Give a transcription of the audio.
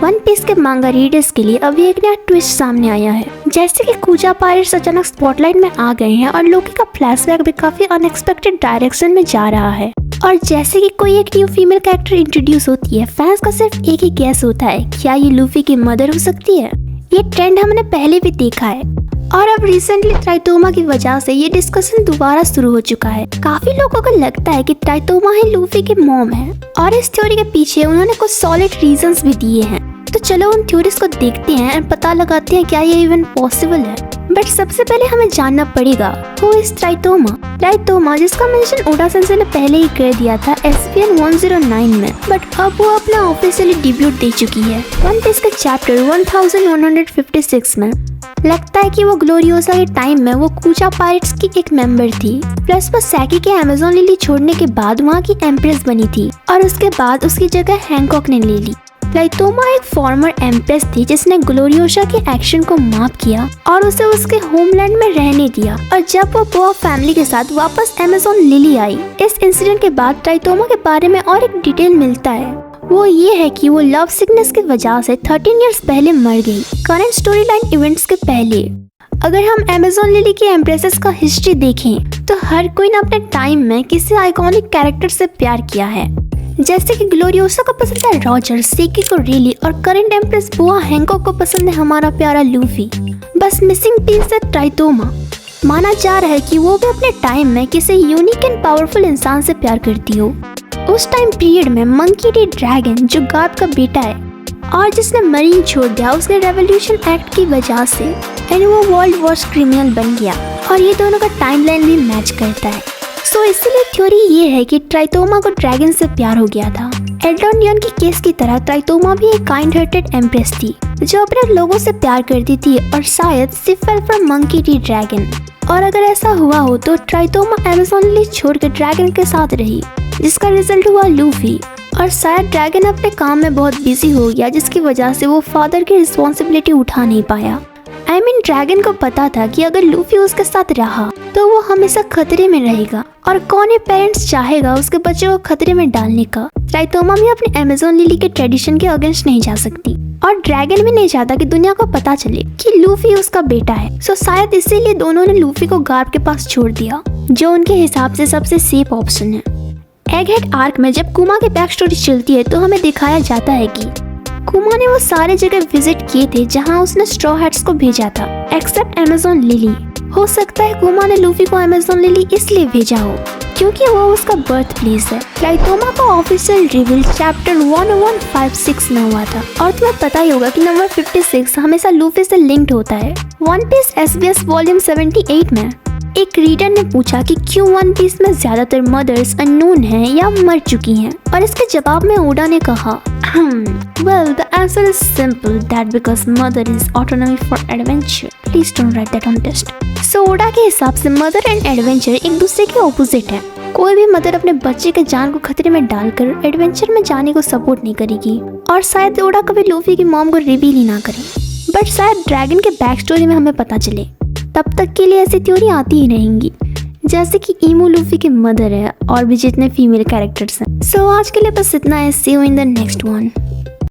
One piece के मांगा readers के लिए अभी एक नया ट्विस्ट सामने आया है। जैसे कि कुजा पायरेट्स अचानक स्पॉटलाइट में आ गए हैं और लोकी का फ्लैशबैक भी काफी अनएक्सपेक्टेड डायरेक्शन में जा रहा है। और जैसे कि कोई एक न्यू फीमेल कैरेक्टर इंट्रोड्यूस होती है, फैंस का सिर्फ एक ही गैस होता है, क्या ये लूफी की मदर हो सकती है। ये ट्रेंड हमने पहले भी देखा है और अब रिसेंटली ट्राइटोमा की वजह से ये डिस्कशन दोबारा शुरू हो चुका है। काफी लोगों को लगता है कि ट्राइटोमा ही लूफी की मॉम है और इस थ्योरी के पीछे उन्होंने कुछ सॉलिड रीजंस भी दिए हैं। तो चलो उन थ्योरीज को देखते हैं और पता लगाते हैं क्या ये इवन पॉसिबल है। बट सबसे पहले हमें जानना पड़ेगा हु इज ट्राइटोमा। ट्राइटोमा जिसका मेंशन ओडा सेंसेई ने पहले ही कर दिया था SPN 109 में, बट अब वो अपना ऑफिशियली डेब्यूट दे चुकी है वन पीस के चैप्टर 1156 में। लगता है कि वो ग्लोरियोसा के टाइम में वो कुजा पायरेट्स की एक मेंबर थी, प्लस वो सैकी के अमेज़न लिली छोड़ने के बाद वहाँ की एम्प्रेस बनी थी और उसके बाद उसकी जगह हैंकॉक ने ले ली। ट्राइटोमा एक फॉर्मर एम्प्रेस थी जिसने ग्लोरियोसा के एक्शन को माफ किया और उसे उसके होमलैंड में रहने दिया। और जब वो बोआ फैमिली के साथ वापस अमेज़न लिली आई, इस इंसिडेंट के बाद ट्राइटोमा के बारे में और एक डिटेल मिलता है। वो ये है कि वो लव सिकनेस की वजह से 13 इयर्स पहले मर गई, करंट स्टोरी लाइन इवेंट्स के पहले। अगर हम अमेज़न लिली की एम्प्रेसेस का हिस्ट्री देखें तो हर कोई ने अपने टाइम में किसी आइकॉनिक कैरेक्टर से प्यार किया है। जैसे कि ग्लोरियोसा को पसंद है रॉजर, सेकी को रेली और करंट एम्प्रेस बोआ हैंकॉक को पसंद है हमारा प्यारा लूफी। बस मिसिंग पीस है ट्राइटोमा। माना जा रहा है कि वो भी अपने टाइम में किसी यूनिक एंड पावरफुल इंसान से प्यार करती हो। उस टाइम पीरियड में मंकी डी ड्रैगन जो गार्ड का बेटा है और जिसने मरीन छोड़ दिया उसके रेवोल्यूशन एक्ट की वजह से, एंड वो वर्ल्ड वॉर्स क्रिमिनल बन गया और ये दोनों का टाइमलाइन भी मैच करता है। सो इसलिए थ्योरी ये है कि ट्राइटोमा को ड्रैगन से प्यार हो गया था। एल्टन जॉन की केस की तरह ट्राइटोमा भी एक काइंड हार्टेड एम्प्रेस थी जो अपने लोगों से प्यार करती थी और शायद सिर्फ fell from monkey D dragon. और अगर ऐसा हुआ हो तो ट्राइटोमा अमेज़न लिली छोड़ के ड्रैगन के साथ रही, जिसका रिजल्ट हुआ लूफी। और शायद ड्रैगन अपने काम में बहुत बिजी हो गया जिसकी वजह से वो फादर की रिस्पॉन्सिबिलिटी उठा नहीं पाया। ड्रैगन को पता था कि अगर लूफी उसके साथ रहा तो वो हमेशा खतरे में रहेगा और कौन ये पेरेंट्स चाहेगा उसके बच्चे को खतरे में डालने का। ट्राइटोमा भी अपने अमेज़न लिली के ट्रेडिशन के अगेंस्ट नहीं जा सकती और ड्रैगन भी नहीं चाहता कि दुनिया को पता चले कि लूफी उसका बेटा है। सो शायद इसीलिए दोनों ने लूफी को गार्ड के पास छोड़ दिया, जो उनके हिसाब से सबसे सेफ ऑप्शन है। एगहेड आर्क में जब कुमा की बैक स्टोरी चलती है तो हमें दिखाया जाता है कि कुमा ने वो सारे जगह विजिट किए थे जहां उसने स्ट्रॉ हैट्स को भेजा था, एक्सेप्ट अमेज़न लिली। हो सकता है कुमा ने लूफी को अमेज़न लिली इसलिए भेजा हो क्योंकि वो उसका बर्थ प्लेस है। ट्राइटोमा का ऑफिशियल रिवील चैप्टर 1156 में हुआ था और तुम्हें पता ही होगा कि नंबर 56 हमेशा लूफी से लिंक्ड होता है। वन पीस SBS वॉल्यूम 78 में एक रीडर ने पूछा कि क्यों वन पीस में ज्यादातर मदर्स अननोन हैं या मर चुकी हैं, और इसके जवाब में ओडा ने कहा, well, the answer is simple, that because mother is autonomy for adventure. Please don't write that on test. So ओडा के हिसाब से मदर एंड एडवेंचर एक दूसरे के ऑपोजिट है। कोई भी मदर अपने बच्चे के जान को खतरे में डालकर एडवेंचर में जाने को सपोर्ट नहीं करेगी और शायद ओडा कभी लूफी की मॉम को रिवील ही ना करे। बट शायद ड्रैगन के बैक स्टोरी में हमें पता चले। तब तक के लिए ऐसी थ्योरी आती ही रहेंगी, जैसे कि ईमू लूफी की मदर है और भी जितने फीमेल कैरेक्टर्स हैं। सो आज के लिए बस इतना है। See you in the next one.